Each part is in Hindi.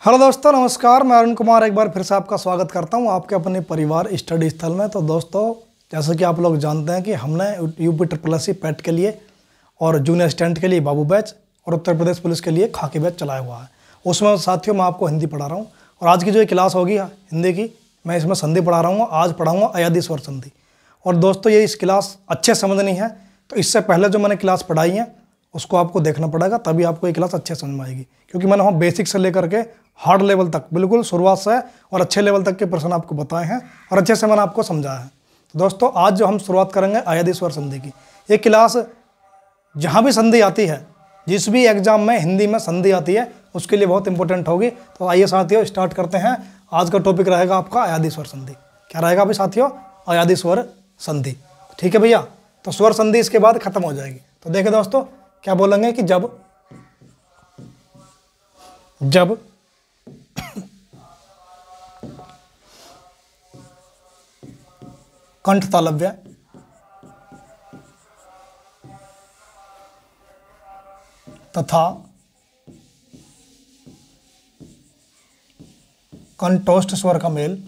हेलो दोस्तों, नमस्कार। मैं अरुण कुमार एक बार फिर से आपका स्वागत करता हूं आपके अपने परिवार स्टडी स्थल में। तो दोस्तों, जैसे कि आप लोग जानते हैं कि हमने यूपी ट्रिपल पैट के लिए और जूनियर असिस्टेंट के लिए बाबू बैच और उत्तर प्रदेश पुलिस के लिए खाकी बैच चलाया हुआ है। उसमें साथियों मैं आपको हिंदी पढ़ा रहा हूँ और आज की जो ये क्लास होगी हिंदी की, मैं इसमें संधि पढ़ा रहा हूँ। आज पढ़ाऊँगा अयादी स्वर संधि। और दोस्तों, ये इस क्लास अच्छे समझनी है तो इससे पहले जो मैंने क्लास पढ़ाई है उसको आपको देखना पड़ेगा, तभी आपको ये क्लास अच्छे समझ में आएगी। क्योंकि मैंने वहाँ बेसिक से लेकर के हार्ड लेवल तक, बिल्कुल शुरुआत से और अच्छे लेवल तक के प्रश्न आपको बताए हैं और अच्छे से मैंने आपको समझाया है। तो दोस्तों, आज जो हम शुरुआत करेंगे अयादी स्वर संधि की, ये क्लास जहाँ भी संधि आती है, जिस भी एग्जाम में हिंदी में संधि आती है, उसके लिए बहुत इंपॉर्टेंट होगी। तो आइए साथियों, स्टार्ट करते हैं। आज का टॉपिक रहेगा आपका अयादी स्वर संधि। क्या रहेगा अभी साथियों? अयादी स्वर संधि। ठीक है भैया। तो स्वर संधि इसके बाद खत्म हो जाएगी। तो देखिए दोस्तों, क्या बोलेंगे कि जब कंठ तालव्य तथा कंठोष्ठ स्वर का मेल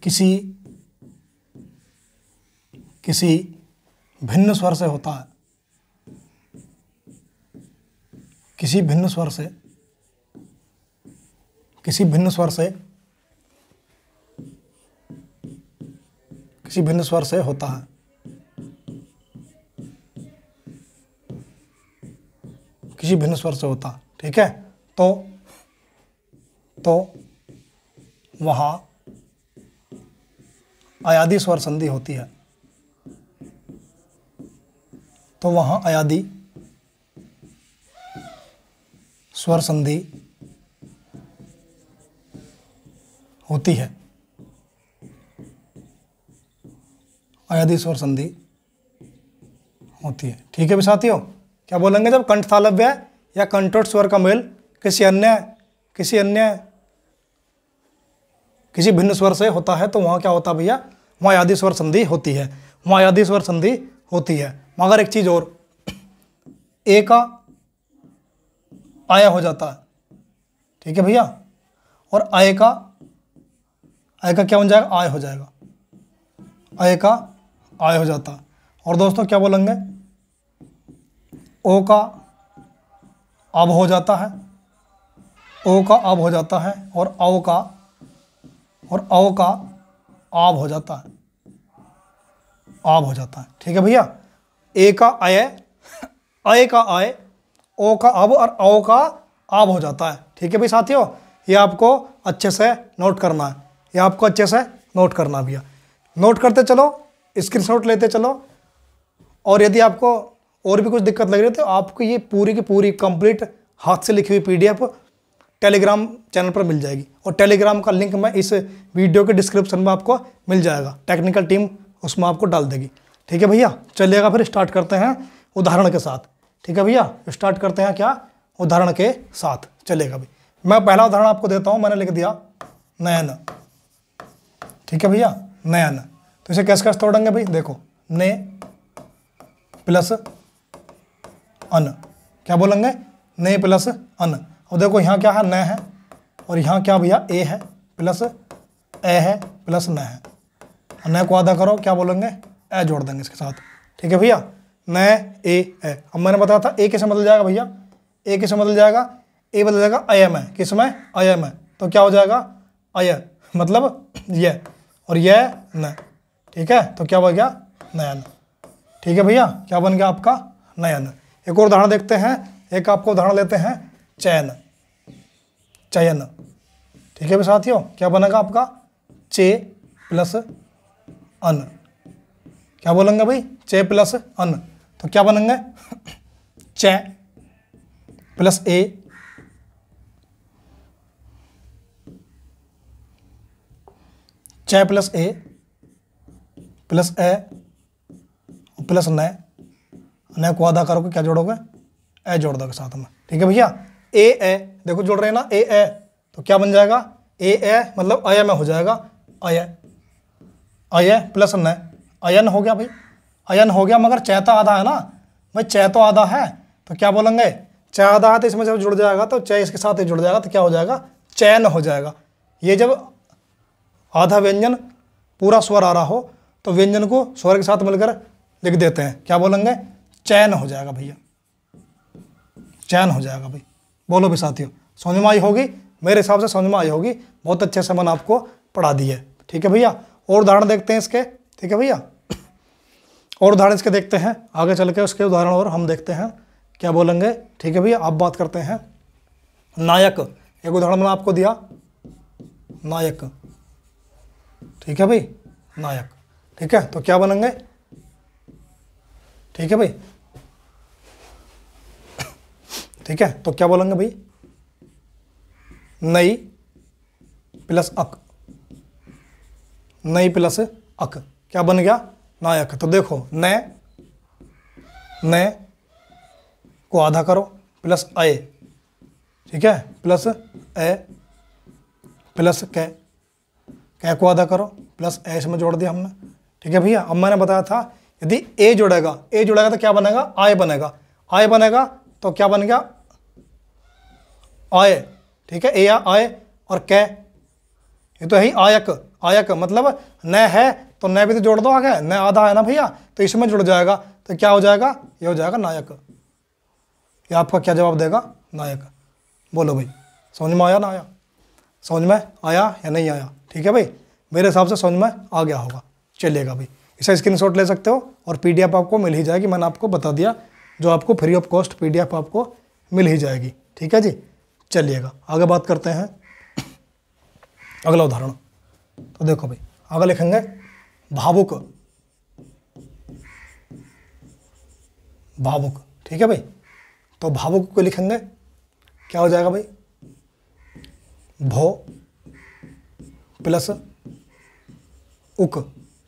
किसी भिन्न स्वर से होता है, किसी भिन्न स्वर से होता है। किसी भिन्न स्वर से होता है। ठीक है। तो वहां अयादी स्वर संधि होती है। तो वहां अयादी स्वर संधि होती है। अयादी स्वर संधि होती है। ठीक है भी साथियों। क्या बोलेंगे? जब कंठ तालव्य या कंठोष्ठ स्वर का मेल किसी भिन्न स्वर से होता है तो वहां क्या होता है भैया? वहां अयादी स्वर संधि होती है। मगर एक चीज और, ए का आया हो जाता है। ठीक है भैया। और आय का क्या बन जाएगा? आय हो जाएगा। आय का आय हो जाता है। और दोस्तों क्या बोलेंगे? ओ का अब हो जाता है। ओ का अब हो जाता है और औ का आब हो जाता है। ठीक है भैया। ए का आय, आय का आय, ओ का अब और औ का आब हो जाता है। ठीक है भाई साथियों, ये आपको अच्छे से नोट करना है। भैया नोट करते चलो, स्क्रीनशॉट लेते चलो। और यदि आपको और भी कुछ दिक्कत लग रही है तो आपको ये पूरी की पूरी कंप्लीट हाथ से लिखी हुई PDF टेलीग्राम चैनल पर मिल जाएगी। और टेलीग्राम का लिंक मैं इस वीडियो के डिस्क्रिप्शन में आपको मिल जाएगा। टेक्निकल टीम उसमें आपको डाल देगी। ठीक है भैया। चलिएगा फिर स्टार्ट करते हैं उदाहरण के साथ। ठीक है भैया, स्टार्ट करते हैं क्या? उदाहरण के साथ चलेगा भाई। मैं पहला उदाहरण आपको देता हूं। मैंने लिख दिया नयन। ठीक है भैया, नयन। तो इसे कैसे तोड़ेंगे भाई? देखो, ने प्लस अन। क्या बोलेंगे? ने प्लस अन। और देखो यहाँ क्या है? न है। और यहाँ क्या भैया? ए है प्लस ए है प्लस न है। न को आधा करो, क्या बोलेंगे? ए जोड़ देंगे इसके साथ। ठीक है भैया। न ए। अब मैंने बताया था ए कैसे बदल जाएगा भैया? ए कैसे बदल जाएगा? ए बदल जाएगा अयम है। किसमें? अयम है। तो क्या हो जाएगा? अय, मतलब ये, और ये न। ठीक है। तो क्या हो गया? नयन। ठीक है भैया। क्या बन गया आपका? नयन। एक और उदाहरण देखते हैं। एक आपको उदाहरण लेते हैं चयन। ठीक है भाई साथियों। क्या बनेगा आपका? चे प्लस अन। क्या बोलेंगे भाई? चे प्लस अन। तो क्या बनेंगे? चे प्लस ए प्लस ए प्लस न को आधा करोगे, क्या जोड़ोगे? ए जोड़ दोगे साथ में। ठीक है भैया। ए देखो जोड़ रहे हैं ना, ए तो क्या बन जाएगा? ए मतलब अय में हो जाएगा, अय। अय प्लस न, अयन हो गया भाई, अयन हो गया, मगर चय तो आधा है ना भाई, चय तो आधा है, तो क्या बोलेंगे, चय आधा है तो इसमें जब जुड़ जाएगा तो चय इसके साथ ही जुड़ जाएगा, तो क्या हो जाएगा, चयन हो जाएगा। ये जब आधा व्यंजन पूरा स्वर आ रहा हो तो व्यंजन को स्वर के साथ मिलकर लिख देते हैं, क्या बोलेंगे, चयन हो जाएगा भैया, चयन हो जाएगा भाई। बोलो भी साथियों, समझ में आई होगी, मेरे हिसाब से समझ में आई होगी, बहुत अच्छे से मैंने आपको पढ़ा दी है। ठीक है भैया, और उदाहरण देखते हैं इसके। ठीक है भैया, और उदाहरण इसके देखते हैं आगे चल के, उसके उदाहरण और हम देखते हैं क्या बोलेंगे। ठीक है भैया, अब बात करते हैं नायक। एक उदाहरण मैंने आपको दिया, नायक। ठीक है भाई, नायक। ठीक है, तो क्या बनेंगे, ठीक है भाई, ठीक है, तो क्या बोलेंगे भाई, नई प्लस अक, नई प्लस अक, क्या बन गया, नायक। तो देखो न को आधा करो प्लस अय, ठीक है, प्लस ए प्लस कै को आधा करो प्लस ए, इसमें जोड़ दिया हमने। ठीक है भैया, अब मैंने बताया था यदि ए जुड़ेगा तो क्या बनेगा, आय बनेगा, आय बनेगा तो क्या बन गया, आय। ठीक है, ए या आय और कै, ये तो है ही आयक, आयक मतलब न है तो न भी तो जोड़ दो आगे, न आधा है ना भैया, तो इसमें जुड़ जाएगा, तो क्या हो जाएगा, ये हो जाएगा नायक। ये आपका क्या जवाब देगा, नायक। बोलो भाई, समझ में आया ना आया, समझ में आया या नहीं आया। ठीक है भाई, मेरे हिसाब से समझ में आ गया होगा। चलिएगा भाई, इसे स्क्रीनशॉट ले सकते हो और पीडीएफ आपको मिल ही जाएगी, मैंने आपको बता दिया, जो आपको फ्री ऑफ कॉस्ट पीडीएफ आपको मिल ही जाएगी। ठीक है जी, चलिएगा आगे बात करते हैं अगला उदाहरण। तो देखो भाई, आगे लिखेंगे भावुक, भावुक। ठीक है भाई, तो भावुक को लिखेंगे, क्या हो जाएगा भाई, भो प्लस उक।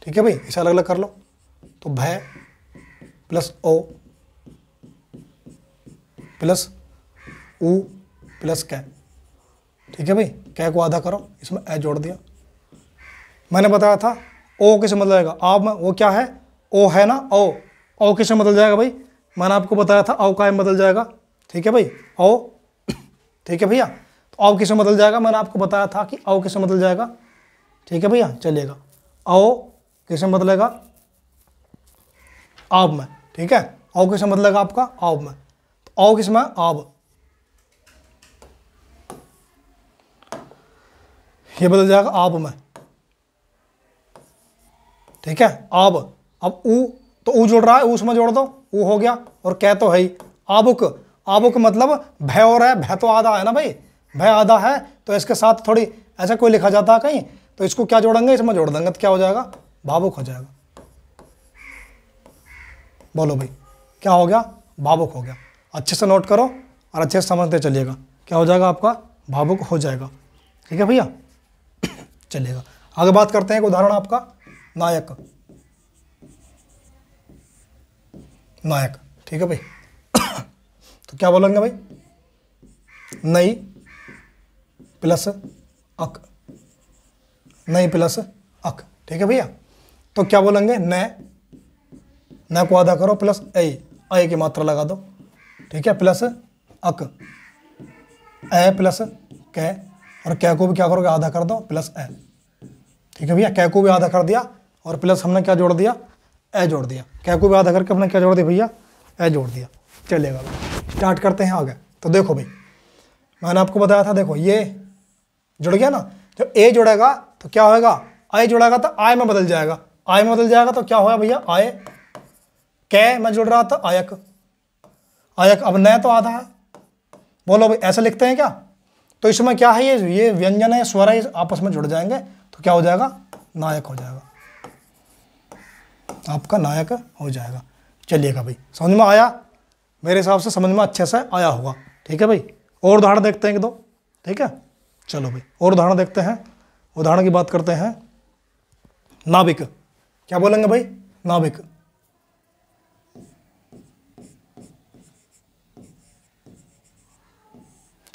ठीक है भाई, इसे अलग अलग कर लो, तो भय प्लस ओ प्लस उ प्लस कै। ठीक है भाई, कै को आधा करो, इसमें ए जोड़ दिया। मैंने बताया था ओ किसे बदल जाएगा, आप में वो क्या है, ओ है ना, ओ किसे बदल जाएगा भाई, मैंने आपको बताया था ओ का एम बदल जाएगा। ठीक है भाई, ओ। ठीक है भैया, तो औ किसे बदल जाएगा, मैंने आपको बताया था कि औ किसे बदल जाएगा। ठीक है भैया, चलिएगा, औ किसे बदलेगा, आब में। ठीक है, औ किसे बदलेगा आपका, आब में, तो औ किस में, आब, ये बदल जाएगा आब में। ठीक है, आब। अब ऊ, तो ऊ जुड़ रहा है, उसमें जोड़ दो, ऊ हो गया, और कै तो है ही, आबुक। आबुक मतलब भय और है, भय तो आधा है ना भाई, भय आधा है, तो इसके साथ थोड़ी ऐसा कोई लिखा जाता है कहीं, तो इसको क्या जोड़ेंगे, इसमें जोड़ देंगे, तो क्या हो जाएगा, भावुक हो जाएगा। बोलो भाई, क्या हो गया, भावुक हो गया। अच्छे से नोट करो और अच्छे से समझते चलिएगा, क्या हो जाएगा आपका, भावुक हो जाएगा। ठीक है भैया, चलिएगा आगे बात करते हैं। एक उदाहरण आपका नायक, नायक। ठीक है भाई, तो क्या बोलेंगे भाई, नई प्लस अक, नई प्लस अक। ठीक है भैया, तो क्या बोलेंगे, न को आधा करो प्लस ए की मात्रा लगा दो। ठीक है, प्लस अक, ए प्लस कै, और कै को भी क्या करोगे, आधा कर दो प्लस ए। ठीक है भैया, कै को भी आधा कर दिया और प्लस हमने क्या जोड़ दिया, ए जोड़ दिया। कै को भी आधा करके हमने क्या जोड़ दिया भैया, ए जोड़ दिया। चलिएगा स्टार्ट करते हैं आगे। तो देखो भाई, मैंने आपको बताया था, देखो ये जुड़ गया ना, जब ए जुड़ेगा तो क्या होएगा, आई जुड़ेगा तो आय में बदल जाएगा, आय में बदल जाएगा तो क्या होगा भैया, आय। कै में जुड़ रहा था आयक, आयक। अब न तो आधा है, बोलो भाई ऐसा लिखते हैं क्या, तो इसमें क्या है, ये व्यंजन है, स्वर है, आपस में जुड़ जाएंगे, तो क्या हो जाएगा, नायक हो जाएगा, आपका नायक हो जाएगा। चलिएगा भाई, समझ में आया, मेरे हिसाब से समझ में अच्छे से आया होगा। ठीक है भाई, और उदाहरण देखते हैं एक दो। ठीक है, चलो भाई और उदाहरण देखते हैं। उदाहरण की बात करते हैं, नाविक। क्या बोलेंगे भाई, नाविक।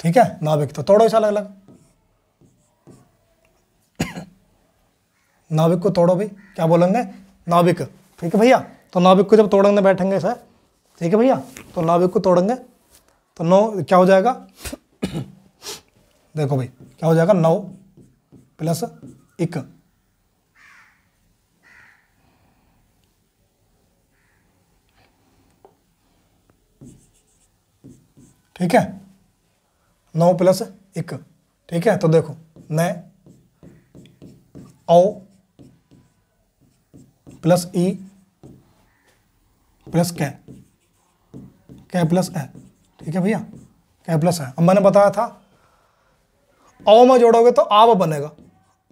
ठीक है, नाविक। तो तोड़ो इसे अलग अलग, नाभिक को तोड़ो भाई, क्या बोलेंगे, नाभिक। ठीक है भैया, तो नाभिक को जब तोड़ने बैठेंगे सर, ठीक है भैया, तो नाभिक को तोड़ेंगे तो 9 क्या हो जाएगा देखो भाई क्या हो जाएगा, 9 + 1, ठीक है, 9 + 1, ठीक है। तो देखो न औ + ई + कै + ए, ठीक है भैया, कै + है। अब मैंने बताया था औ में जोड़ोगे तो आब बनेगा,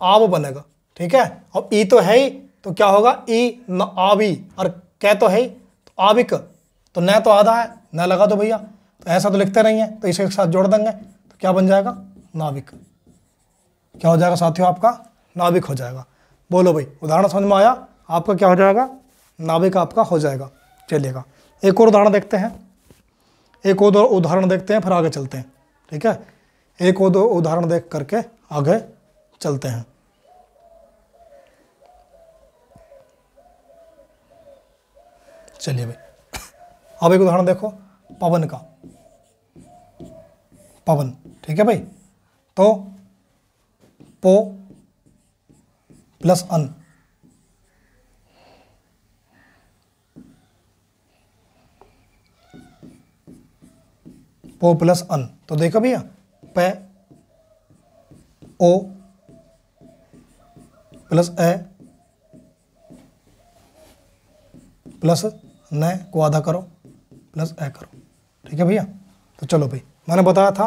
आब बनेगा, ठीक है। अब ई तो है ही, तो क्या होगा, ई न आबी, और कै तो है ही तो आबिक, तो न तो आधा है, न लगा दो भैया, तो ऐसा तो लिखते नहीं है, तो इसे एक साथ जोड़ देंगे तो क्या बन जाएगा, नाभिक। क्या हो जाएगा साथियों, आपका नाभिक हो जाएगा। बोलो भाई, उदाहरण समझ में आया, आपका क्या हो जाएगा, नाभिक आपका हो जाएगा। चलिएगा एक और उदाहरण देखते हैं, एक और उदाहरण देखते हैं, फिर आगे चलते हैं, ठीक है। एक और उदाहरण देख करके आगे चलते हैं। चलिए भाई, अब एक उदाहरण देखो पवन का, पवन, ठीक है भाई। तो पो + अन, पो + अन, तो देखो भैया पे ओ + ए + न को आधा करो + ए करो, ठीक है भैया। तो चलो भाई, मैंने बताया था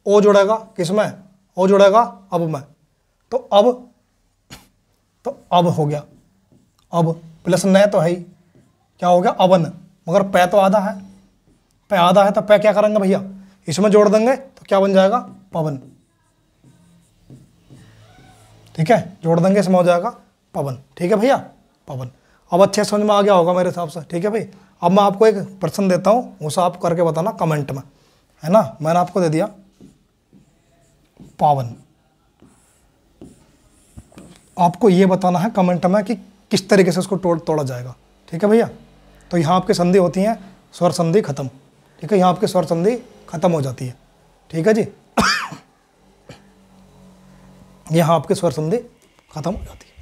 ओ जुड़ेगा किसमें, ओ जुड़ेगा अब में, तो अब हो गया, अब + न तो है ही, क्या हो गया, अवन, मगर पै तो आधा है, पै आधा है, तो पै क्या करेंगे भैया, इसमें जोड़ देंगे तो क्या बन जाएगा, पवन, ठीक है, जोड़ देंगे इसमें हो जाएगा पवन, ठीक है भैया, पवन। अब अच्छे समझ में आ गया होगा मेरे हिसाब से, ठीक है भाई। अब मैं आपको एक प्रश्न देता हूँ, उसे आप करके बताना कमेंट में, है ना। मैंने आपको दे दिया पावन, आपको ये बताना है कमेंट में कि किस तरीके से इसको तोड़ा जाएगा, ठीक है भैया। तो यहाँ आपकी संधि होती है, स्वर संधि खत्म, ठीक है, यहाँ आपकी स्वर संधि खत्म हो जाती है, ठीक है जी। यहाँ आपकी स्वर संधि खत्म हो जाती है।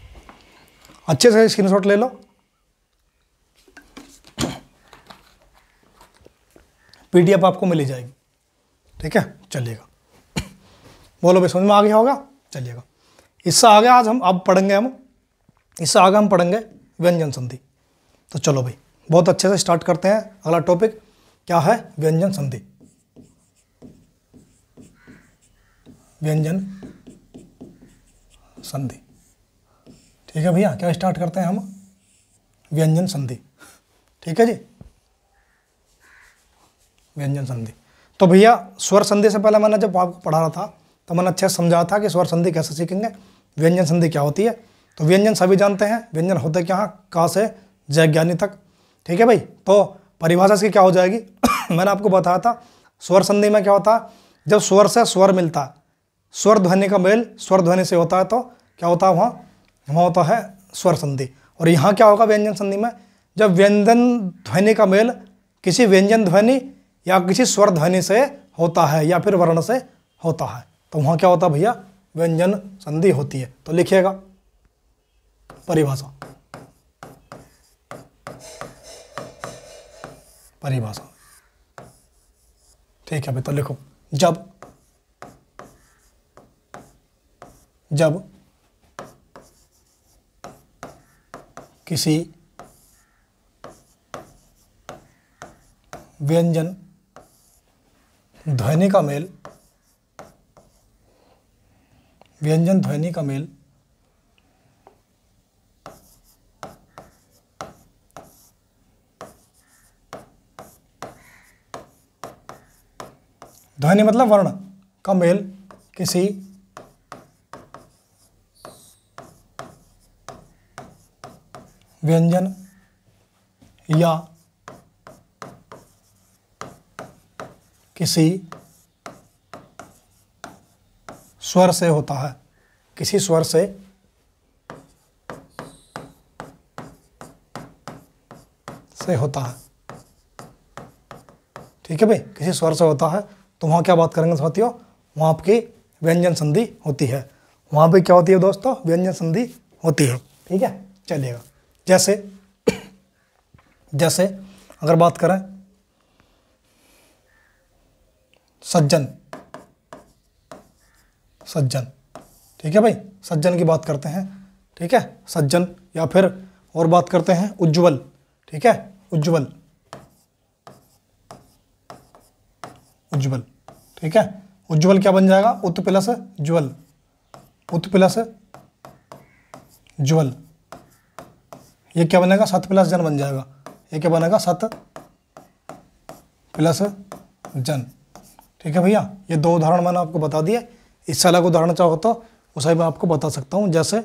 अच्छे से स्क्रीनशॉट ले लो, PDF आपको मिल जाएगी, ठीक है। चलिएगा, बोलो भाई समझ में आ गया होगा। चलिएगा, इससे आगे आज हम अब पढ़ेंगे, इससे आगे हम पढ़ेंगे व्यंजन संधि। तो चलो भाई, बहुत अच्छे से स्टार्ट करते हैं। अगला टॉपिक क्या है, व्यंजन संधि। व्यंजन संधि, ठीक है भैया, क्या स्टार्ट करते हैं हम, व्यंजन संधि, ठीक है जी, व्यंजन संधि। तो भैया स्वर संधि से पहले मैंने जब आपको पढ़ा रहा था तो मैंने अच्छे से समझा था कि स्वर संधि कैसे सीखेंगे, व्यंजन संधि क्या होती है। तो व्यंजन सभी जानते हैं, व्यंजन होते क्या, का से जयज्ञानी तक, ठीक है भाई। तो परिभाषा इसकी क्या हो जाएगी मैंने आपको बताया था, स्वर संधि में क्या होता है, जब स्वर से स्वर मिलता है, स्वर ध्वनि का मेल स्वर ध्वनि से होता है, तो क्या होता है, वहाँ होता है स्वर संधि। और यहाँ क्या होगा व्यंजन संधि में, जब व्यंजन ध्वनि का मेल किसी व्यंजन ध्वनि या किसी स्वर ध्वनि से होता है या फिर वर्ण से होता है, तो वहाँ क्या होता है भैया, व्यंजन संधि होती है। तो लिखिएगा परिभाषा, परिभाषा, ठीक है भाई। तो लिखो, जब किसी व्यंजन ध्वनि का मेल, व्यंजन ध्वनि का मेल ध्वनि मतलब वर्ण का मेल किसी व्यंजन या किसी स्वर से होता है, किसी स्वर से से होता है। ठीक है भाई, किसी स्वर से होता है तो वहाँ क्या बात करेंगे साथियों, वहाँ आपकी व्यंजन संधि होती है। वहाँ पे क्या होती है दोस्तों, व्यंजन संधि होती है। ठीक है, चलिएगा। जैसे जैसे अगर बात करें सज्जन, सज्जन, ठीक है भाई, सज्जन की बात करते हैं। ठीक है, सज्जन, या फिर और बात करते हैं उज्ज्वल। ठीक है, उज्ज्वल, उज्ज्वल। ठीक है, उज्ज्वल क्या बन जाएगा, उत प्लस ज्वल, उत प्लस ज्वल। ये क्या बनेगा, सत प्लस जन बन जाएगा। ये क्या बनेगा, सत प्लस जन। ठीक है भैया, ये दो उदाहरण मैंने आपको बता दिए। इससे अलग उदाहरण चाहो तो उसे मैं आपको बता सकता हूँ। जैसे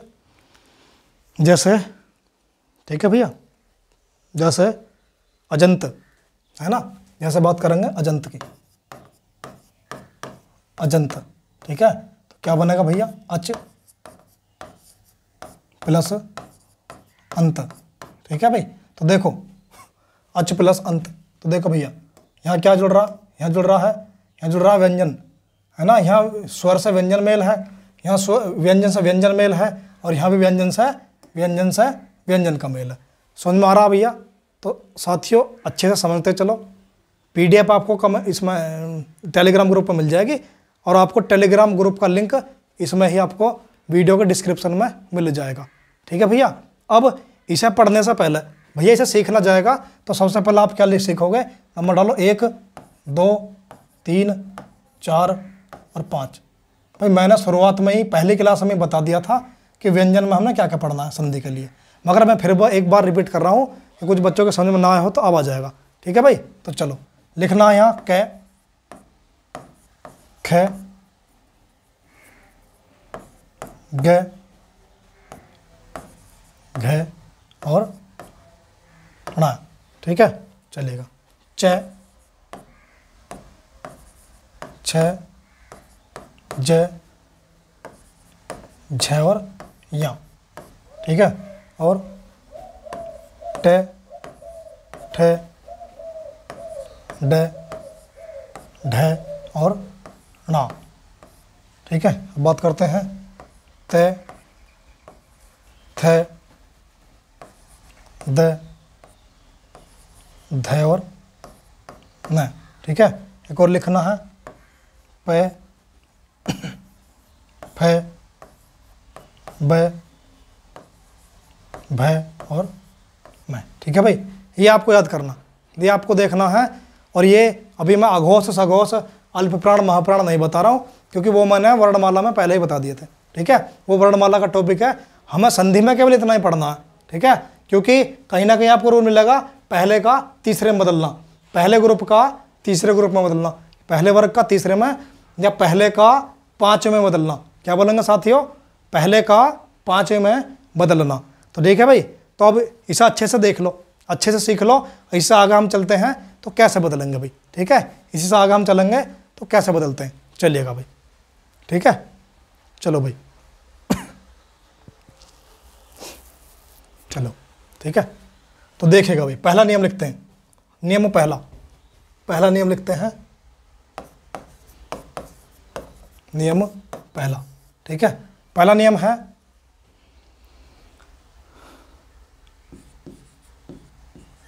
जैसे ठीक है भैया, जैसे अजंत है ना, जैसे बात करेंगे अजंत की, अजंत। ठीक है, तो क्या बनेगा भैया, अच प्लस अंत। ठीक है भाई, तो देखो अच प्लस अंत, तो देखो भैया यहाँ क्या जुड़ रहा, यहाँ जुड़ रहा है, यहाँ जुड़ रहा है व्यंजन, है ना। यहाँ स्वर से व्यंजन मेल है, यहाँ व्यंजन से व्यंजन मेल है, और यहाँ भी व्यंजन से व्यंजन का मेल है। समझ में आ रहा भैया। तो साथियों अच्छे से समझते चलो। पीडीएफ आपको इसमें टेलीग्राम ग्रुप पर मिल जाएगी, और आपको टेलीग्राम ग्रुप का लिंक इसमें ही आपको वीडियो के डिस्क्रिप्शन में मिल जाएगा। ठीक है भैया, अब इसे पढ़ने से पहले भैया इसे सीखना जाएगा, तो सबसे पहले आप क्या सीखोगे, नंबर डालो 1 2 3 4 और 5। भाई मैंने शुरुआत में ही पहली क्लास में बता दिया था कि व्यंजन में हमने क्या क्या पढ़ना है संधि के लिए, मगर मैं फिर एक बार रिपीट कर रहा हूँ कि कुछ बच्चों के समझ में ना आया हो तो अब आ जाएगा। ठीक है भाई, तो चलो लिखना है यहाँ कै, ख, ग, घ और ण। ठीक है, चलेगा। च, छ, ज, झ और या। ठीक है, और ट, ठ, ड, ढ और ण। ठीक है, अब बात करते हैं त, थ, द, ध और न। ठीक है, एक और लिखना है प, फ, ब, भ और मैं। ठीक है भाई, ये आपको याद करना, ये आपको देखना है। और ये अभी मैं अघोष सघोष अल्प प्राण महाप्राण नहीं बता रहा हूँ, क्योंकि वो मैंने वर्णमाला में पहले ही बता दिए थे। ठीक है, वो वर्णमाला का टॉपिक है, हमें संधि में केवल इतना ही पढ़ना है। ठीक है, क्योंकि कहीं ना कहीं आपको रूल मिलेगा पहले का तीसरे में बदलना, पहले ग्रुप का तीसरे ग्रुप में बदलना, पहले वर्ग का तीसरे में, या पहले का पाँचवें में बदलना। क्या बोलेंगे साथियों, पहले का पाँचवें में बदलना। तो ठीक है भाई, तो अब इसे अच्छे से देख लो, अच्छे से सीख लो। इससे आगे हम चलते हैं तो कैसे बदलेंगे भाई। ठीक है, इसी से आगे हम चलेंगे तो कैसे बदलते हैं, चलिएगा भाई। ठीक है, चलो भाई चलो ठीक है, तो देखेगा भाई, पहला नियम लिखते हैं। नियम पहला नियम लिखते हैं, नियम पहला। ठीक है, पहला नियम है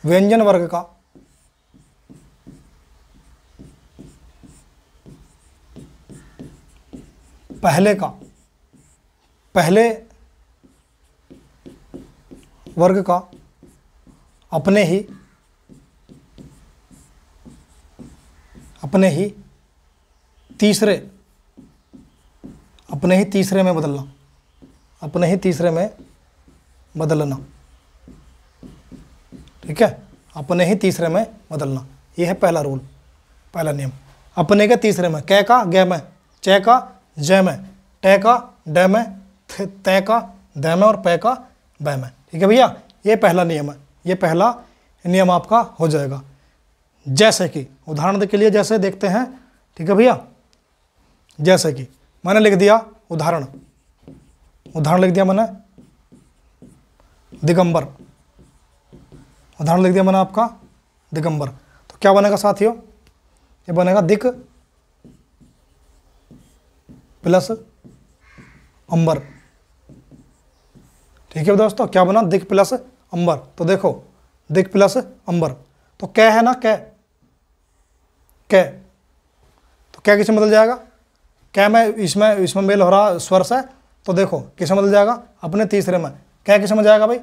व्यंजन वर्ग का पहले वर्ग का अपने ही तीसरे में बदलना, अपने ही तीसरे में बदलना। ठीक है, अपने ही तीसरे में बदलना, ये है पहला रूल, पहला नियम। अपने के तीसरे में, कै का ग में, च का ज में, ट का ड में, त का द में और प का ब में। ठीक है भैया, ये पहला नियम है, ये पहला नियम आपका हो जाएगा। जैसे कि उदाहरण के लिए जैसे देखते हैं। ठीक है भैया, जैसे कि मैंने लिख दिया उदाहरण लिख दिया मैंने, दिगंबर, उदाहरण लिख दिया मैंने आपका दिगंबर। तो क्या बनेगा साथियों, ये बनेगा दिक प्लस अंबर। ठीक है दोस्तों, क्या बना, दिक प्लस अंबर। तो देखो दिक प्लस अंबर, तो कै है ना, कै कै, तो क्या किसमें बदल जाएगा, कै में इसमें मेल हो रहा स्वर से, तो देखो किसमें बदल जाएगा, अपने तीसरे में। कै किसमें जाएगा भाई,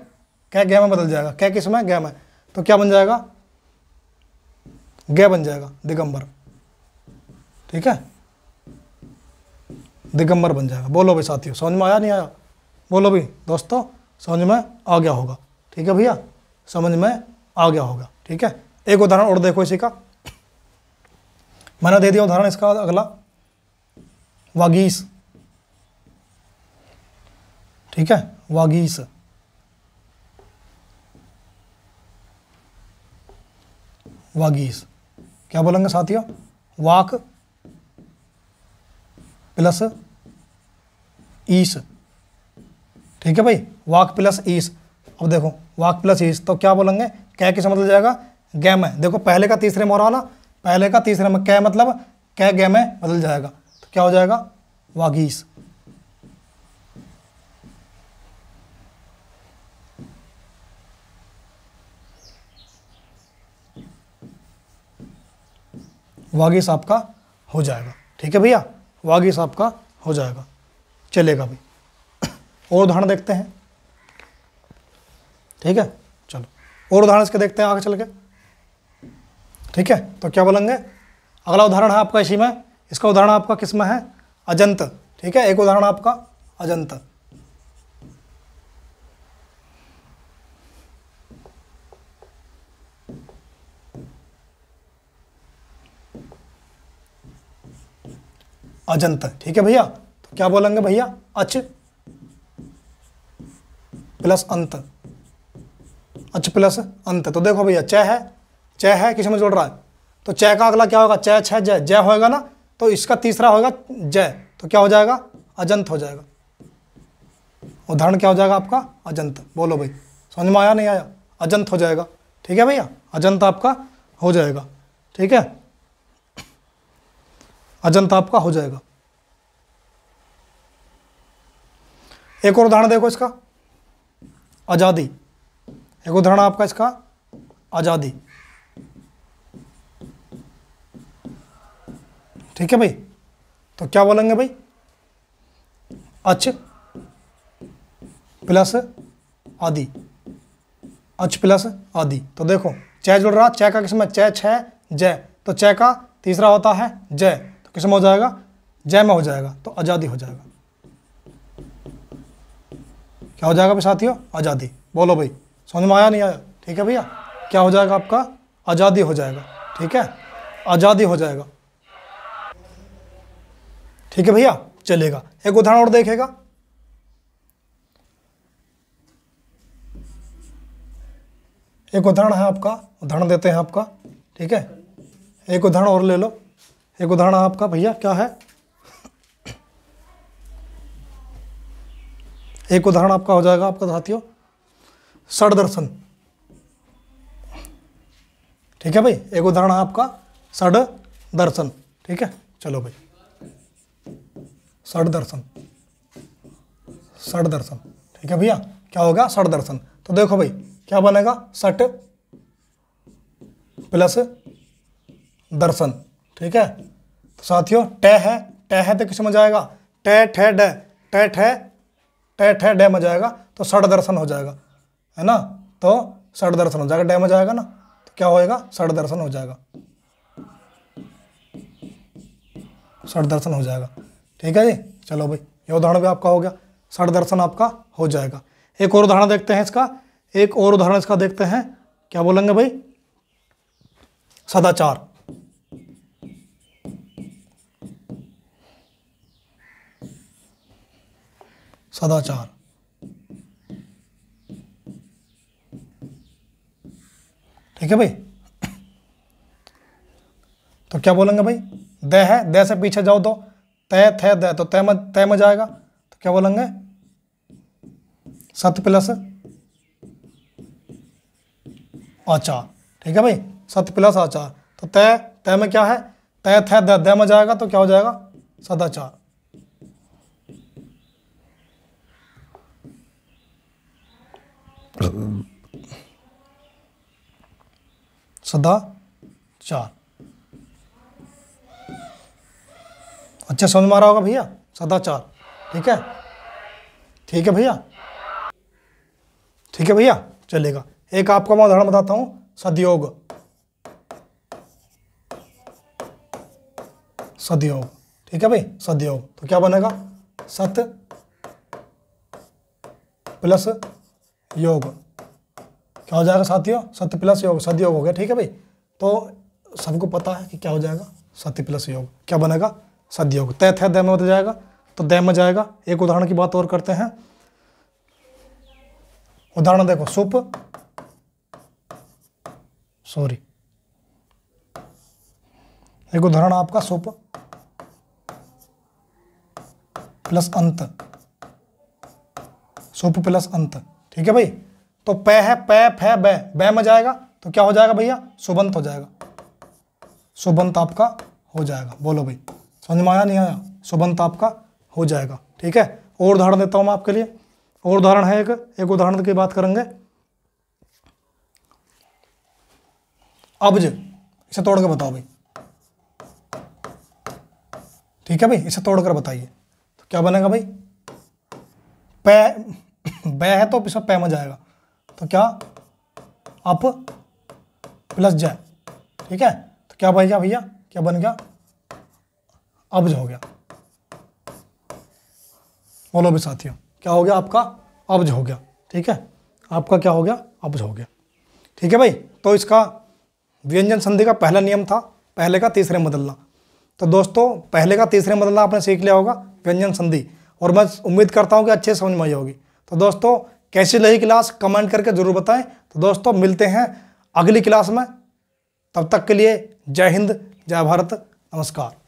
कै गै में बदल जाएगा, कै किसमें, गै में। तो क्या बन जाएगा, गै बन जाएगा, दिगंबर। ठीक है, दिगंबर बन जाएगा। बोलो भाई साथियों, समझ में आया नहीं आया, बोलो भाई दोस्तों, समझ में आ गया होगा। ठीक है भैया, समझ में आ गया होगा। ठीक है, एक उदाहरण और देखो इसी का, मैंने दे दिया उदाहरण इसका अगला, वागीश। ठीक है, वागीश, वागीश क्या बोलेंगे साथियों, वाक प्लस ईस। ठीक है भाई, वाक प्लस ईस। अब देखो वाक प्लस ईस, तो क्या बोलेंगे, कै किस मतलब जाएगा, गै में। देखो पहले का तीसरे में हो रहा ना, पहले का तीसरे में, कै मतलब कै गै में बदल जाएगा, तो क्या हो जाएगा, वागीश। वागीश आपका हो जाएगा। ठीक है भैया, वागीश आपका हो जाएगा, चलेगा भाई। और उदाहरण देखते हैं। ठीक है, चलो और उदाहरण इसके देखते हैं आगे चल के। ठीक है, तो क्या बोलेंगे, अगला उदाहरण है आपका इसी में, इसका उदाहरण आपका किस में है, अजंत। ठीक है, एक उदाहरण आपका अजंत। अजंत। ठीक है भैया, तो क्या बोलेंगे भैया, अच प्लस अंत, अच प्लस अंत। तो देखो भैया च है किस में जोड़ रहा है, तो च का अगला क्या होगा, च छ जय, जय होएगा ना, तो इसका तीसरा होगा जय, तो क्या हो जाएगा, अजंत हो जाएगा। उदाहरण क्या हो जाएगा आपका, अजंत। बोलो भाई, समझ में आया नहीं आया, अजंत हो जाएगा। ठीक है भैया, अजंत आपका हो जाएगा। ठीक है, अजंत आपका हो जाएगा। एक और उदाहरण देखो इसका, आजादी। एक उदाहरण आपका इसका, आजादी। ठीक है भाई, तो क्या बोलेंगे भाई, अच प्लस आदि, अच प्लस आदि। तो देखो च जुड़ रहा, च का किसमें, च छ जय, तो च का तीसरा होता है जय, तो किसमें हो जाएगा, जय में हो जाएगा, तो आजादी हो जाएगा। क्या हो जाएगा भाई साथियों, आजादी। बोलो भाई, समझ में आया नहीं आया। ठीक है भैया, क्या हो जाएगा आपका, आजादी हो जाएगा। ठीक है, आजादी हो जाएगा। ठीक है भैया, चलेगा। एक उदाहरण और देखेगा, एक उदाहरण है आपका, उदाहरण देते हैं आपका। ठीक है, एक उदाहरण और ले लो। एक उदाहरण आपका भैया क्या है, एक उदाहरण आपका हो जाएगा आपका साथियों, षड दर्शन। ठीक है भाई, एक उदाहरण है आपका षड दर्शन। ठीक है, चलो भाई, षड दर्शन, षड दर्शन। ठीक है भैया, क्या होगा, षड दर्शन। तो देखो भाई क्या बनेगा, सट प्लस दर्शन। ठीक है, तो साथियों ट है तो किस में जाएगा, ट ठ ड, ट ठ ड में जाएगा, तो षड दर्शन हो जाएगा, है ना। तो षड दर्शन हो जाएगा, ड में जाएगा ना, तो क्या होएगा, षड दर्शन हो जाएगा, षड दर्शन हो जाएगा। ठीक है जी, चलो भाई, ये उदाहरण भी आपका हो गया, षड दर्शन आपका हो जाएगा। एक और उदाहरण देखते हैं इसका, एक और उदाहरण इसका देखते हैं, क्या बोलेंगे भाई, सदाचार। सदाचार। ठीक है भाई, तो क्या बोलेंगे भाई, द है, द से पीछे जाओ तो तय थे द, तो तय में जाएगा, तो क्या बोलेंगे, सत प्लस आचार। ठीक है भाई, सत प्लस आचार। तो तय, तय में क्या है, तय थे द में जाएगा तो क्या हो जाएगा, सदाचार। सदाचार। अच्छा समझ में आ रहा होगा भैया, सदाचार। ठीक है, ठीक है भैया, ठीक है भैया, चलेगा। एक आपको मैं उदाहरण बताता हूं, सदयोग। सदयोग, ठीक है भाई, सदयोग। तो क्या बनेगा, सत प्लस योग। क्या हो जाएगा साथियों, सत्य प्लस योग, सदयोग हो गया। ठीक है भाई, तो सबको पता है कि क्या हो जाएगा, सत्य प्लस योग। क्या बनेगा, सदयोग। तय थे द में हो जाएगा तो द में जाएगा। एक उदाहरण की बात और करते हैं। उदाहरण देखो, सुप, सॉरी, एक उदाहरण आपका सुप प्लस अंत, सुप प्लस अंत। ठीक है भाई, तो प है, प फे बै में जाएगा तो क्या हो जाएगा भैया, सुबंत हो जाएगा। सुबंत आपका हो जाएगा। बोलो भाई, समझ में आया नहीं आया, सुबंत आपका हो जाएगा। ठीक है, और उदाहरण देता हूं मैं आपके लिए। और उदाहरण है एक उदाहरण की बात करेंगे, अब्ज। इसे तोड़ के बताओ भाई। ठीक है भाई, इसे तोड़कर बताइए तो क्या बनेगा भाई, प बै है तो पिछले पै में जाएगा तो क्या, अप प्लस जय। ठीक है, तो क्या बन गया भैया, क्या बन गया, अब्ज हो गया। बोलो भी साथियों, क्या हो गया आपका, अब्ज हो गया। ठीक है, आपका क्या हो गया, अब्ज हो गया। ठीक है भाई, तो इसका व्यंजन संधि का पहला नियम था पहले का तीसरे में बदलना। तो दोस्तों पहले का तीसरे में बदलना आपने सीख लिया होगा, व्यंजन संधि, और मैं उम्मीद करता हूं कि अच्छे समझ में आई होगी। तो दोस्तों कैसी लगी क्लास कमेंट करके जरूर बताएं। तो दोस्तों मिलते हैं अगली क्लास में, तब तक के लिए जय हिंद, जय भारत, नमस्कार।